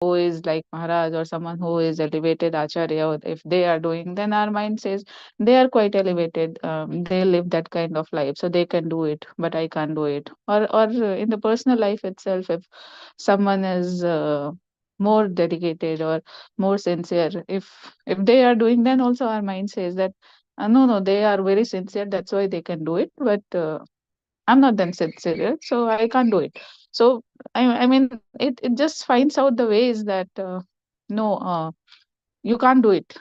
who is like Maharaj or someone who is elevated Acharya, or if they are doing, then our mind says they are quite elevated. They live that kind of life, so they can do it, but I can't do it. Or in the personal life itself, if someone is more dedicated or more sincere, if they are doing, then also our mind says that no, no, they are very sincere. That's why they can do it, but I'm not that sincere, so I can't do it. So I mean, it just finds out the ways that no, you can't do it.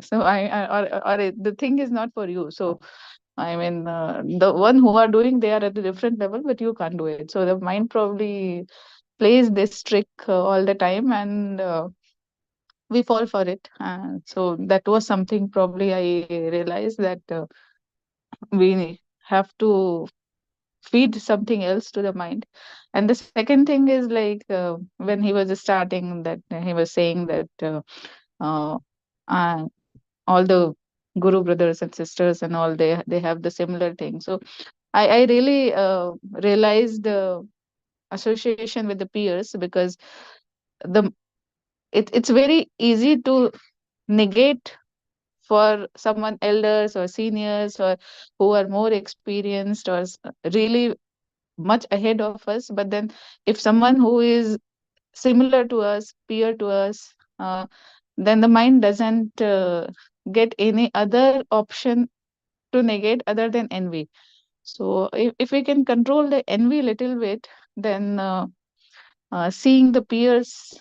So the thing is not for you. So I mean, the one who are doing, they are at a different level, but you can't do it. So the mind probably plays this trick all the time, and we fall for it. So that was something probably I realized that we have to feed something else to the mind. And the second thing is like when he was starting that, he was saying that uh, uh, all the guru brothers and sisters and all, they have the similar thing. So I really realized association with the peers, because the it's very easy to negate for someone elders or seniors or who are more experienced or really much ahead of us. But then if someone who is similar to us, peer to us, then the mind doesn't get any other option to negate other than envy. So if we can control the envy little bit, then seeing the peers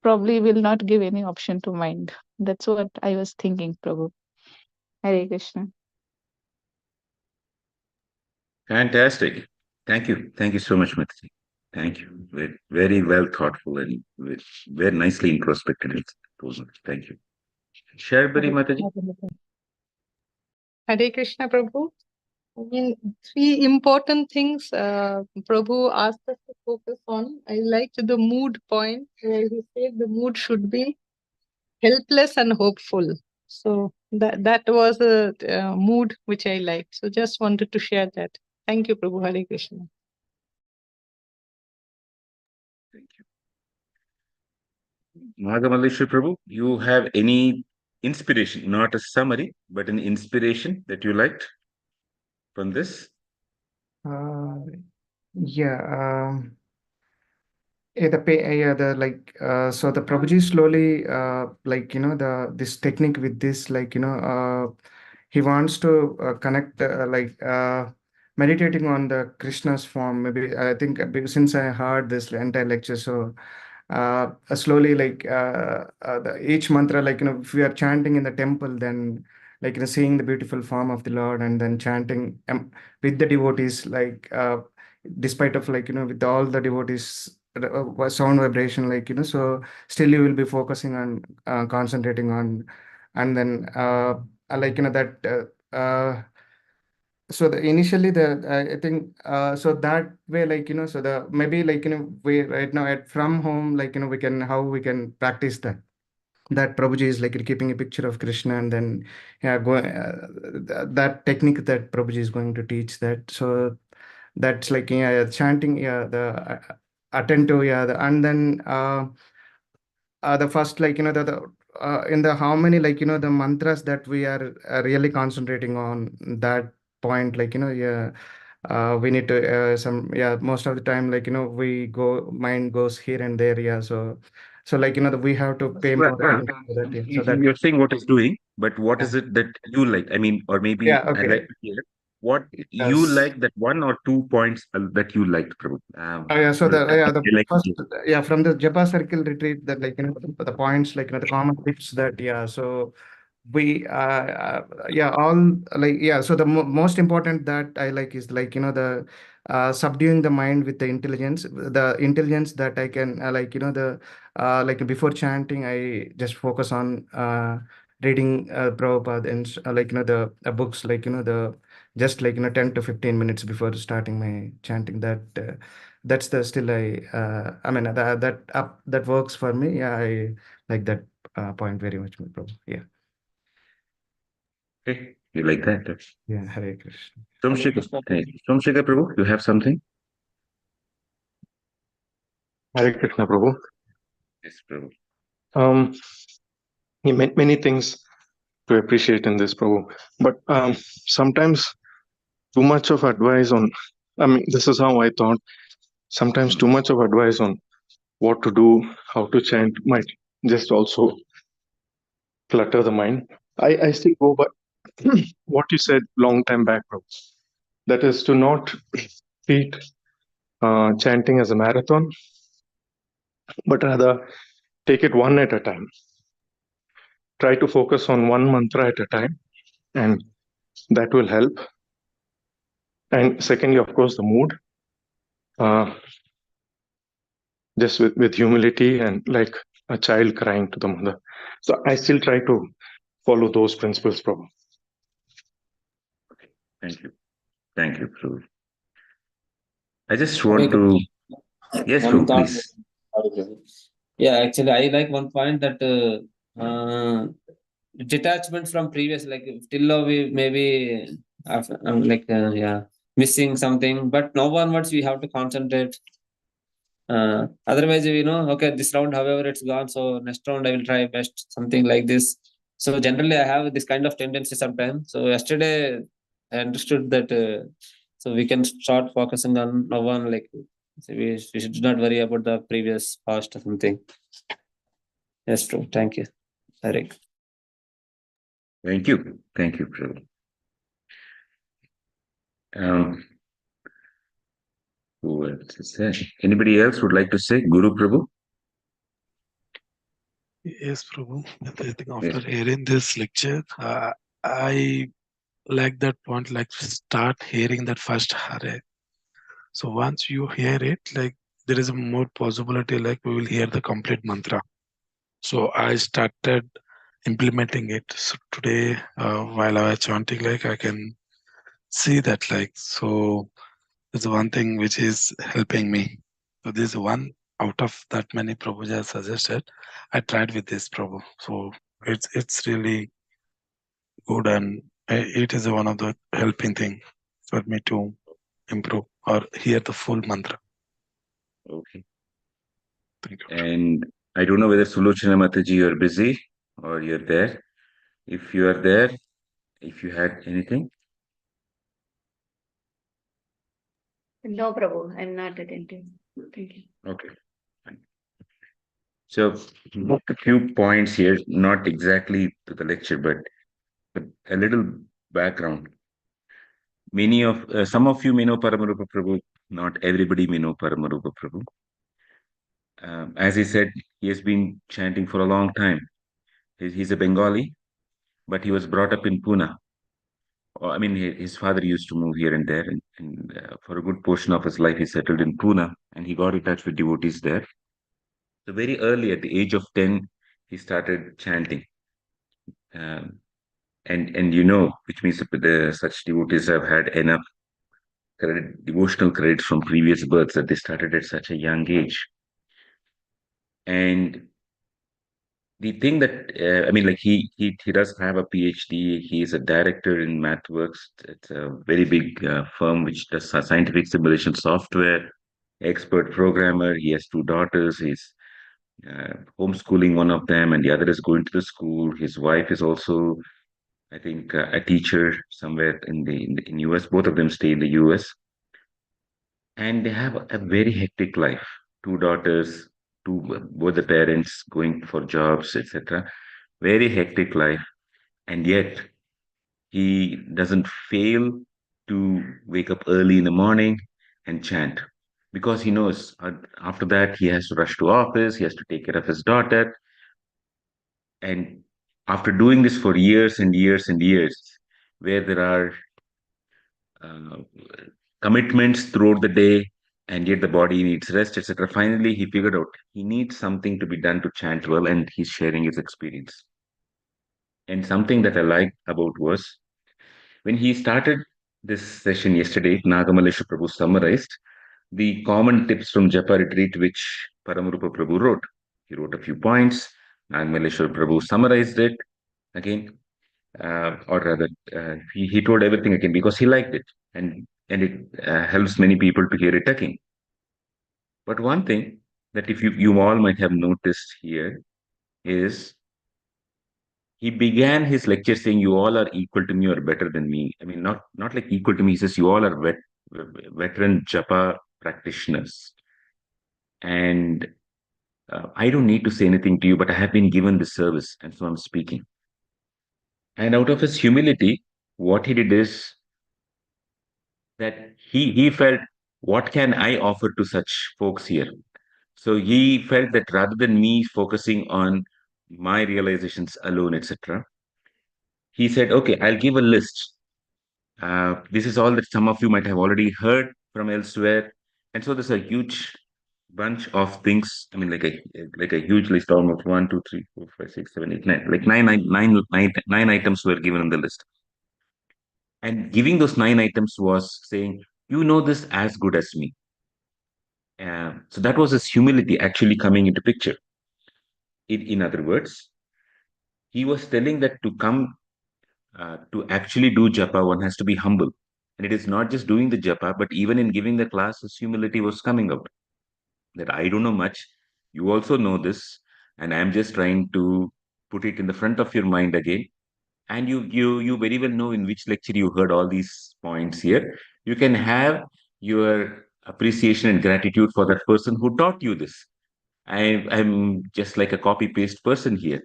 probably will not give any option to mind. That's what I was thinking, Prabhu. Hare Krishna. Fantastic. Thank you. Thank you so much, Mataji. Thank you. Very, very well thoughtful and very nicely introspected. Thank you. Sharbari Mataji. Hare Krishna, Prabhu. I mean, three important things Prabhu asked us to focus on. I liked the mood point where he said the mood should be helpless and hopeful. So that was a mood which I liked. So just wanted to share that. Thank you, Prabhu. Hare Krishna. Thank you. Nagamaleshwar Prabhu, you have any inspiration, not a summary, but an inspiration that you liked from this? Yeah. Yeah, the like so the Prabhuji slowly like this technique with this like he wants to connect like meditating on the Krishna's form. Maybe I think since I heard this entire lecture, so slowly like each mantra, like if we are chanting in the temple, then like seeing the beautiful form of the Lord and then chanting with the devotees, like despite of like with all the devotees sound vibration, like so still you will be focusing on concentrating on, and then like that so the initially the I think so that way, like so the maybe like we right now at from home, like we can how we can practice that Prabhuji is like keeping a picture of Krishna, and then yeah go that technique that Prabhuji is going to teach, that so that's like yeah chanting, yeah the attentive, yeah and then the first like the in the how many like the mantras that we are really concentrating on that point, like yeah we need to some yeah most of the time like we go mind goes here and there, yeah so like we have to pay more attention to that, yeah. So that You're saying what is doing, but what is it that you like? I mean, or maybe yeah I'd like okay to hear what you yes. like, that one or two points that you liked, Prabhu. Oh yeah, so the yeah the I like to first hear. yeah from the Japa circle retreat, that like the points, like the common tips that yeah so we yeah all like yeah so the most important that I like is like the subduing the mind with the intelligence that I can like the like before chanting I just focus on reading Prabhupada and like the books, like the just like 10 to 15 minutes before starting my chanting, that that's the still I mean that works for me, yeah. I like that point very much, Prabhu. Yeah. Okay, you like that? Yeah, Hare Krishna. Somshika Prabhu, you have something? Hare Krishna Prabhu. Yes, Prabhu. Many things to appreciate in this, Prabhu. But sometimes too much of advice on, I mean, this is how I thought. Sometimes too much of advice on what to do, how to chant might just also clutter the mind. I still go by what you said long time back, Prabhu. That is to not treat chanting as a marathon, but rather take it one at a time. Try to focus on one mantra at a time, and that will help. And secondly, of course, the mood. Just with humility and like a child crying to the mother. So I still try to follow those principles, Prabhu. Thank you. Thank you, Prabhu. I just Hare want to. Yes, one Prabhu, thought. please. Sorry, Prabhu. Yeah, actually, I like one point that detachment from previous, like till now we maybe yeah, missing something, but now onwards we have to concentrate. Otherwise, okay, this round, however, it's gone. So next round I will try best, something like this. So generally, I have this kind of tendency sometimes. So yesterday, I understood that. So we can start focusing on now on, like, so we should not worry about the previous past or something. Yes, true. Thank you, Eric. Thank you. Thank you, Prabhu. Who else is there? Anybody else would like to say? Guru Prabhu? Yes, Prabhu. I think Yes. after hearing this lecture, I like that point, like start hearing that first Hare. So once you hear it, like there is a more possibility like we will hear the complete mantra. So I started implementing it. So today, while I was chanting, like I can see that, like, so there's one thing which is helping me. So this is one out of that many Prabhu has suggested. I tried with this Prabhu. So it's really good, and it is one of the helping thing for me to improve or hear the full mantra. Okay. Thank you. And I don't know whether Sulochana Mataji, you're busy or you're there. If you are there, if you had anything. No, Prabhu, I'm not attentive. Thank you. Okay. Fine. So a few points here, not exactly to the lecture, but a little background. Some of you may know Paramarupa Prabhu, not everybody may know Paramarupa Prabhu. As he said, he has been chanting for a long time. He's a Bengali, but he was brought up in Pune. I mean, his father used to move here and there, and for a good portion of his life, he settled in Pune, and he got in touch with devotees there. So very early, at the age of 10, he started chanting. Um, and which means that such devotees have had enough devotional credits from previous births that they started at such a young age. And the thing that I mean, like he does have a PhD. He is a director in MathWorks. It's a very big firm which does scientific simulation software. Expert programmer. He has two daughters. He's homeschooling one of them, and the other is going to the school. His wife is also, I think, a teacher somewhere in US. Both of them stay in the US, and they have a very hectic life. Two daughters, both the parents going for jobs, etc. Very hectic life, and yet he doesn't fail to wake up early in the morning and chant, because he knows after that he has to rush to office, he has to take care of his daughter. And after doing this for years and years and years, where there are uh, commitments throughout the day, and yet the body needs rest, etc., finally he figured out he needs something to be done to chant well, and he's sharing his experience. And something that I liked about was when he started this session yesterday, Nagamalesha Prabhu summarized the common tips from Japa retreat, which Paramarupa Prabhu wrote. He wrote a few points. Nagamalesha Prabhu summarized it again, or rather, he told everything again because he liked it, and it helps many people to hear it again. But one thing, that if you all might have noticed here is he began his lecture saying, "You all are equal to me or better than me." I mean, not like equal to me. He says, "You all are veteran japa practitioners, and I don't need to say anything to you, but I have been given this service, and so I'm speaking." And out of his humility, what he did is that he felt, "What can I offer to such folks here?" So he felt that rather than me focusing on my realizations alone, etc., he said, "Okay, I'll give a list. This is all that some of you might have already heard from elsewhere." And so there's a huge bunch of things. I mean, like a huge list, almost 1, 2, 3, 4, 5, 6, 7, 8, 9, like nine items were given in the list. And giving those 9 items was saying, "You know this as good as me." So that was his humility actually coming into picture. In other words, he was telling that to come to actually do japa, one has to be humble. And it is not just doing the japa, but even in giving the class, his humility was coming out. That I don't know much, you also know this, and I'm just trying to put it in the front of your mind again. And you very well know in which lecture you heard all these points here. You can have your appreciation and gratitude for that person who taught you this. I'm just like a copy paste person here.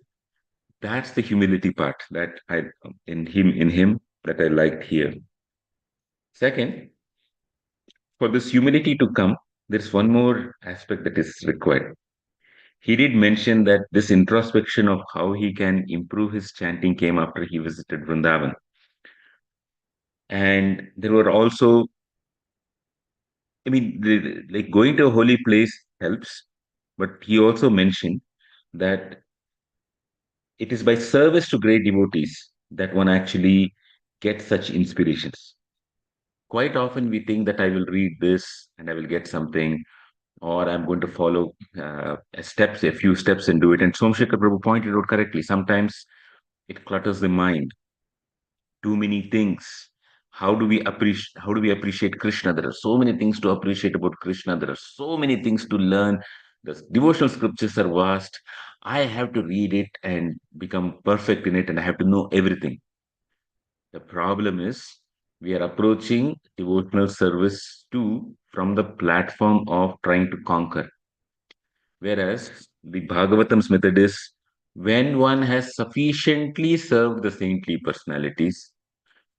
That's the humility part that I in him that I liked here. Second, for this humility to come, there's one more aspect that is required. He did mention that this introspection of how he can improve his chanting came after he visited Vrindavan. And there were also, I mean, like going to a holy place helps, but he also mentioned that it is by service to great devotees that one actually gets such inspirations. Quite often we think that I will read this and I will get something, or I'm going to follow a few steps and do it. And Somshekar Prabhu pointed out correctly, sometimes it clutters the mind. Too many things. How do we appreciate Krishna? There are so many things to appreciate about Krishna. There are so many things to learn. The devotional scriptures are vast. I have to read it and become perfect in it, and I have to know everything. The problem is we are approaching devotional service too from the platform of trying to conquer. Whereas the Bhagavatam's method is when one has sufficiently served the saintly personalities,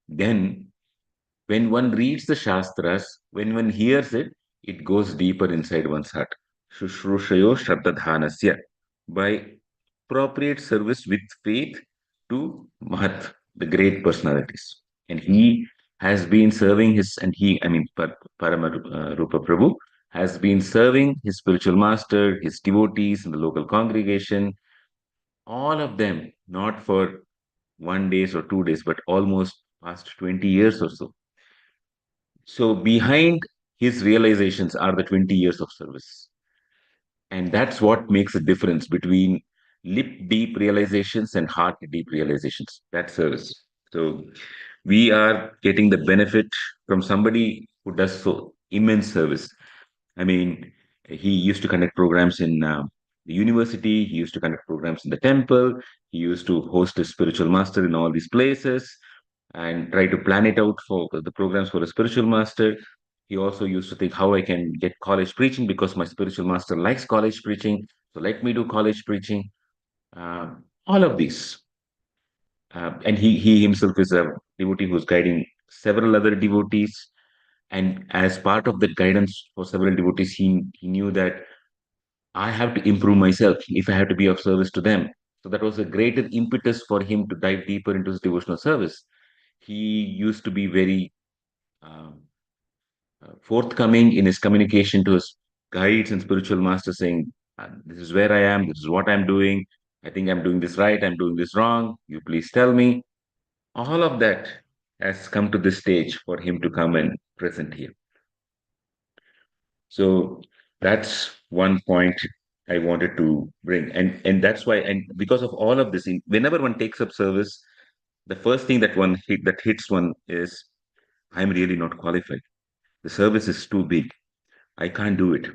then when one reads the Shastras, when one hears it, it goes deeper inside one's heart. Shushrushayo Shraddhadhanasya. By appropriate service with faith to Mahat, the great personalities. And he has been serving his, and he, I mean, Paramarupa Prabhu, has been serving his spiritual master, his devotees in the local congregation, all of them, not for 1 day or 2 days, but almost past 20 years or so. So behind his realizations are the 20 years of service. And that's what makes a difference between lip deep realizations and heart deep realizations. That's service. So we are getting the benefit from somebody who does so immense service. I mean, he used to conduct programs in the university, he used to conduct programs in the temple, he used to host a spiritual master in all these places and try to plan it out for the programs for a spiritual master. He also used to think how I can get college preaching because my spiritual master likes college preaching. So let me do college preaching. All of these. And he himself is a devotee who's guiding several other devotees. And as part of that guidance for several devotees, he knew that I have to improve myself if I have to be of service to them. So that was a greater impetus for him to dive deeper into his devotional service. He used to be very um, forthcoming in his communication to his guides and spiritual masters, saying, "This is where I am, this is what I'm doing. I think I'm doing this right, I'm doing this wrong. You please tell me." All of that has come to this stage for him to come and present here. So that's one point I wanted to bring. And that's why, and because of all of this, whenever one takes up service, the first thing that hits one is I'm really not qualified. The service is too big. I can't do it.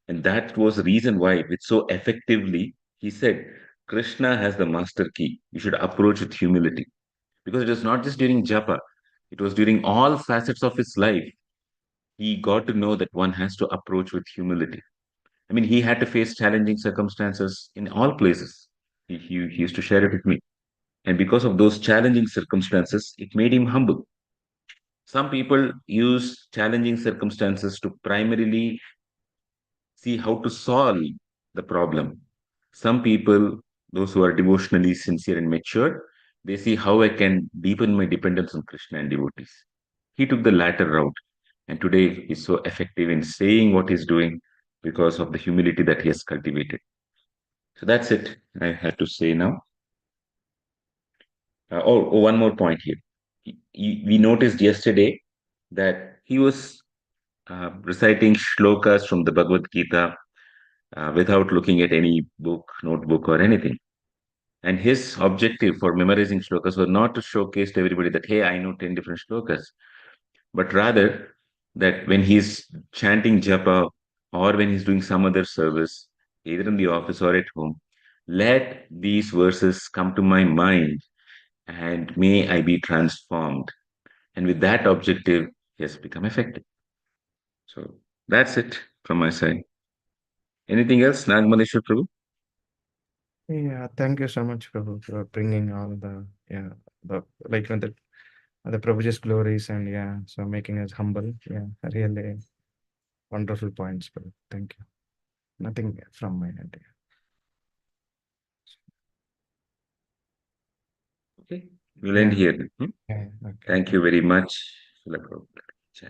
And that was the reason why, with so effectively, he said, Krishna has the master key. You should approach with humility. Because it was not just during japa, it was during all facets of his life. He got to know that one has to approach with humility. I mean, he had to face challenging circumstances in all places. He used to share it with me. And because of those challenging circumstances, it made him humble. Some people use challenging circumstances to primarily see how to solve the problem. Some people, those who are devotionally sincere and mature, they see how I can deepen my dependence on Krishna and devotees. He took the latter route, and today he's so effective in saying what he's doing because of the humility that he has cultivated. So that's it I had to say now. One more point here. We noticed yesterday that he was reciting shlokas from the Bhagavad Gita without looking at any book, notebook, or anything. And his objective for memorizing shlokas was not to showcase to everybody that, hey, I know 10 different shlokas, but rather that when he's chanting japa or when he's doing some other service, either in the office or at home, let these verses come to my mind and may I be transformed. And with that objective, he has become effective. So that's it from my side. Anything else, Nagmadeshwar Prabhu? Yeah, thank you so much, Prabhu, for bringing all the like when the Prabhuji's glories and so making us humble. Yeah, really wonderful points, Prabhu. Thank you. Nothing from my end. Okay, we'll end Yeah. here. Yeah, okay. Thank you very much, Srila Prabhupada.